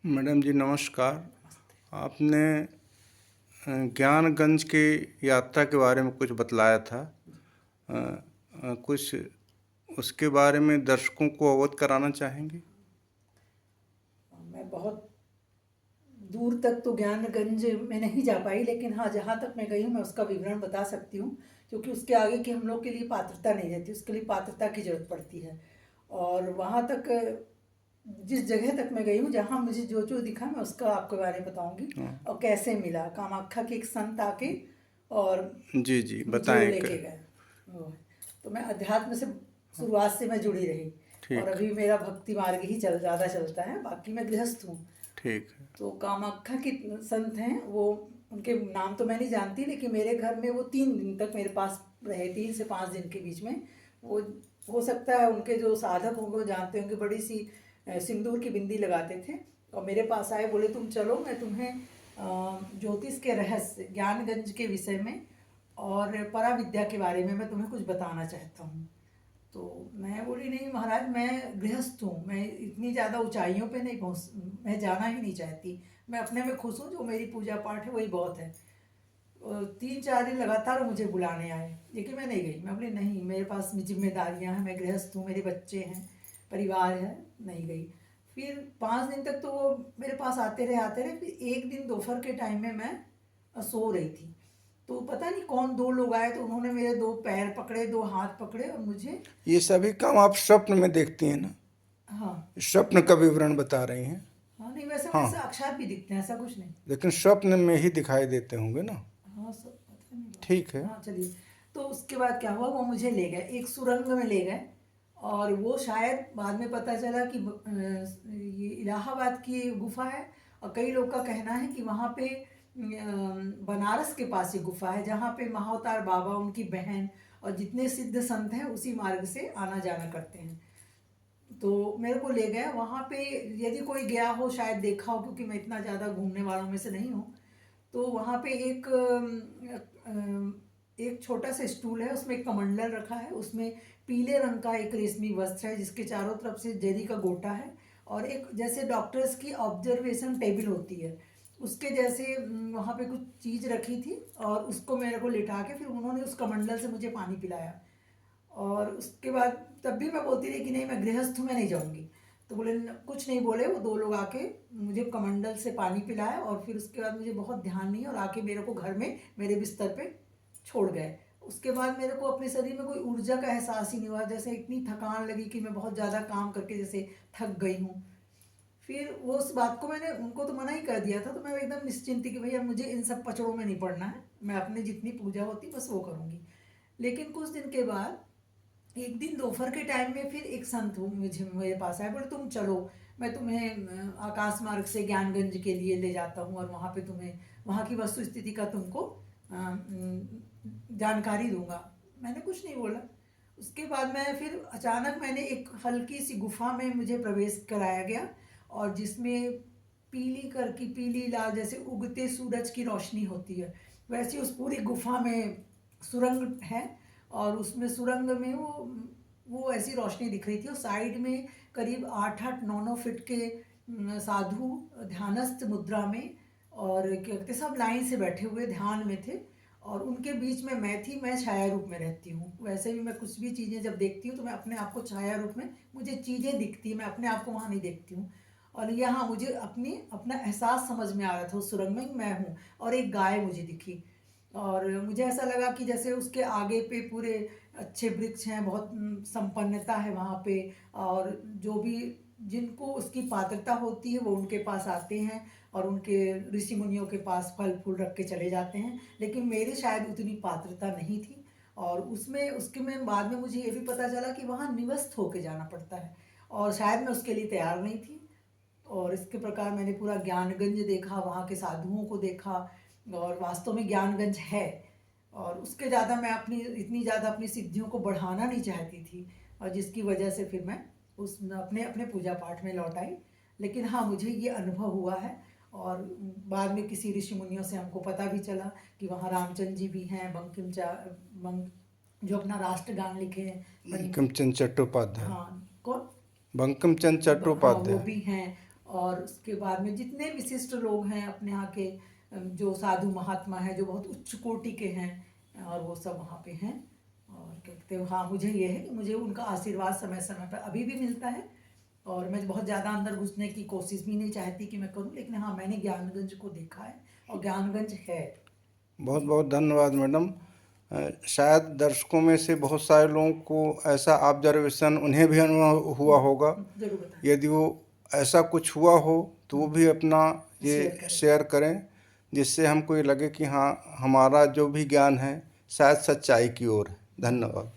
Madam जी नमस्कार। आपने ज्ञानगंज की यात्रा के बारे में कुछ बतलाया था। कुछ उसके बारे में दर्शकों को अवगत कराना चाहेंगे? मैं बहुत दूर तक तो ज्ञानगंज में नहीं जा पाई, लेकिन हाँ, जहाँ तक मैं गई हूँ मैं उसका विवरण बता सकती हूँ, क्योंकि उसके आगे की हम लोग के लिए पात्रता नहीं रहती, उसके लिए पात्रता की ज़रूरत पड़ती है। और वहाँ तक जिस जगह तक मैं गई हूँ, जहाँ मुझे जो जो दिखा मैं उसका आपके बारे में बताऊँगी। हाँ। और कैसे मिला, कामाख्या के एक संत आके और जी जी मुझे बताएं लेके गए। वो है। तो मैं अध्यात्म से शुरुआत से मैं जुड़ी रही, और ठीक। अभी मेरा भक्ति मार्ग ही ज़्यादा चलता है, बाकी मैं गृहस्थ हूँ। ठीक है। तो कामाख्या के संत हैं वो, उनके नाम तो मैं नहीं जानती, लेकिन मेरे घर में वो 3 दिन तक मेरे पास रहे, 3 से 5 दिन के बीच में। वो हो सकता है उनके जो साधक होंगे वो जानते होंगे, बड़ी सी सिंदूर की बिंदी लगाते थे और मेरे पास आए, बोले तुम चलो, मैं तुम्हें ज्योतिष के रहस्य, ज्ञानगंज के विषय में और पराविद्या के बारे में मैं तुम्हें कुछ बताना चाहता हूँ। तो मैं बोली नहीं महाराज, मैं गृहस्थ हूँ, मैं इतनी ज़्यादा ऊंचाइयों पे नहीं पहुँच, मैं जाना ही नहीं चाहती। मैं अपने में खुश हूँ, जो मेरी पूजा पाठ है वही बहुत है। 3-4 दिन लगातार मुझे बुलाने आए, लेकिन मैं नहीं गई। मैं बोली नहीं, मेरे पास जिम्मेदारियाँ हैं, मैं गृहस्थ हूँ, मेरे बच्चे हैं, परिवार है, नहीं गई। फिर 5 दिन तक तो वो मेरे पास आते रहे। फिर एक दिन दोपहर के टाइम में मैं सो रही थी, तो पता नहीं कौन 2 लोग आए, तो उन्होंने मेरे 2 पैर पकड़े, 2 हाथ पकड़े और मुझे। ये सभी काम आप स्वप्न में देखती हैं ना? हाँ। स्वप्न का विवरण बता रही हैं? हाँ, नहीं वैसे मुझे हाँ, साक्षात भी दिखते हैं, ऐसा कुछ नहीं। लेकिन स्वप्न में ही दिखाई देते होंगे ना? हाँ, सब पता नहीं ठीक है। बात। हाँ चलिए। तो उसके बाद क्या हुआ, वो मुझे ले गए, एक सुरंग में ले गए। और वो शायद बाद में पता चला कि ये इलाहाबाद की गुफा है। और कई लोग का कहना है कि वहाँ पे बनारस के पास ये गुफा है, जहाँ पे महाअवतार बाबा, उनकी बहन और जितने सिद्ध संत हैं उसी मार्ग से आना जाना करते हैं। तो मेरे को ले गया वहाँ पे। यदि कोई गया हो शायद देखा हो, क्योंकि मैं इतना ज़्यादा घूमने वालों में से नहीं हूँ। तो वहाँ पे एक छोटा सा स्टूल है, उसमें एक कमंडल रखा है, उसमें पीले रंग का एक रेशमी वस्त्र है जिसके चारों तरफ से जरी का गोटा है। और एक जैसे डॉक्टर्स की ऑब्जर्वेशन टेबल होती है, उसके जैसे वहाँ पे कुछ चीज़ रखी थी, और उसको मेरे को लिटा के फिर उन्होंने उस कमंडल से मुझे पानी पिलाया। और उसके बाद तब भी मैं बोलती रही कि नहीं, मैं गृहस्थ हूँ, मैं नहीं जाऊँगी। तो बोले कुछ नहीं बोले, वो 2 लोग आके मुझे कमंडल से पानी पिलाया, और फिर उसके बाद मुझे बहुत ध्यान नहीं, और आके मेरे को घर में मेरे बिस्तर पे छोड़ गए। उसके बाद मेरे को अपने शरीर में कोई ऊर्जा का एहसास ही नहीं हुआ, जैसे इतनी थकान लगी कि मैं बहुत ज़्यादा काम करके जैसे थक गई हूँ। फिर वो उस बात को मैंने उनको तो मना ही कर दिया था, तो मैं एकदम निश्चिंत थी कि भैया मुझे इन सब पचड़ों में नहीं पड़ना है, मैं अपनी जितनी पूजा होती बस वो करूँगी। लेकिन कुछ दिन के बाद एक दिन दोपहर के टाइम में फिर एक संत मुझे मेरे पास आए, बोले तुम चलो, मैं तुम्हें आकाश मार्ग से ज्ञानगंज के लिए ले जाता हूँ, और वहाँ पे तुम्हें वहाँ की वस्तु स्थिति का तुमको जानकारी दूंगा। मैंने कुछ नहीं बोला। उसके बाद मैं फिर अचानक मैंने एक हल्की सी गुफा में मुझे प्रवेश कराया गया, और जिसमें पीली कर की पीली लाल जैसे उगते सूरज की रोशनी होती है, वैसी उस पूरी गुफा में सुरंग है। और उसमें सुरंग में वो ऐसी रोशनी दिख रही थी, और साइड में करीब 8-8 9-9 फीट के साधु ध्यानस्थ मुद्रा में, और क्या कहते, सब लाइन से बैठे हुए ध्यान में थे। और उनके बीच में मैं थी, मैं छाया रूप में रहती हूँ। वैसे भी मैं कुछ भी चीज़ें जब देखती हूँ तो मैं अपने आप को छाया रूप में, मुझे चीज़ें दिखती हैं, मैं अपने आप को वहाँ नहीं देखती हूँ। और यहाँ मुझे अपना एहसास समझ में आ रहा था उस सुरंग में मैं हूँ। और एक गाय मुझे दिखी, और मुझे ऐसा लगा कि जैसे उसके आगे पे पूरे अच्छे वृक्ष हैं, बहुत संपन्नता है वहाँ पे। और जो भी जिनको उसकी पात्रता होती है वो उनके पास आते हैं, और उनके ऋषि मुनियों के पास फल फूल रख के चले जाते हैं। लेकिन मेरी शायद उतनी पात्रता नहीं थी। और उसमें उसके में बाद में मुझे ये भी पता चला कि वहाँ निवस्थ होके जाना पड़ता है, और शायद मैं उसके लिए तैयार नहीं थी। और इसके प्रकार मैंने पूरा ज्ञानगंज देखा, वहाँ के साधुओं को देखा, और वास्तव में ज्ञानगंज है। और उसके ज़्यादा मैं इतनी ज़्यादा अपनी सिद्धियों को बढ़ाना नहीं चाहती थी, और जिसकी वजह से फिर मैं उस अपने अपने पूजा पाठ में लौट आई। लेकिन हाँ, मुझे ये अनुभव हुआ है। और बाद में किसी ऋषि मुनियों से हमको पता भी चला कि वहाँ रामचंद्र जी भी हैं, बंकिम जो अपना राष्ट्रगान लिखे हैं। बंकिम चंद्र चट्टोपाध्याय। हाँ, कौन? बंकिम चंद्र हाँ, वो चट्टोपाध्याय। भी हैं। और उसके बाद में जितने विशिष्ट लोग हैं अपने यहाँ के, जो साधु महात्मा हैं जो बहुत उच्च कोटि के हैं, और वो सब वहाँ पे हैं। और कहते हैं हाँ, मुझे ये है कि मुझे उनका आशीर्वाद समय समय पर अभी भी मिलता है, और मैं बहुत ज़्यादा अंदर घुसने की कोशिश भी नहीं चाहती कि मैं करूं, लेकिन हाँ, मैंने ज्ञानगंज को देखा है और ज्ञानगंज है। बहुत बहुत धन्यवाद मैडम। शायद दर्शकों में से बहुत सारे लोगों को ऐसा ऑब्जर्वेशन उन्हें भी अनुभव हुआ होगा। जरूर बताएं। यदि वो ऐसा कुछ हुआ हो तो वो भी अपना ये शेयर करें। शेयर करें, जिससे हमको ये लगे कि हाँ, हमारा जो भी ज्ञान है शायद सच्चाई की ओर है। धन्यवाद।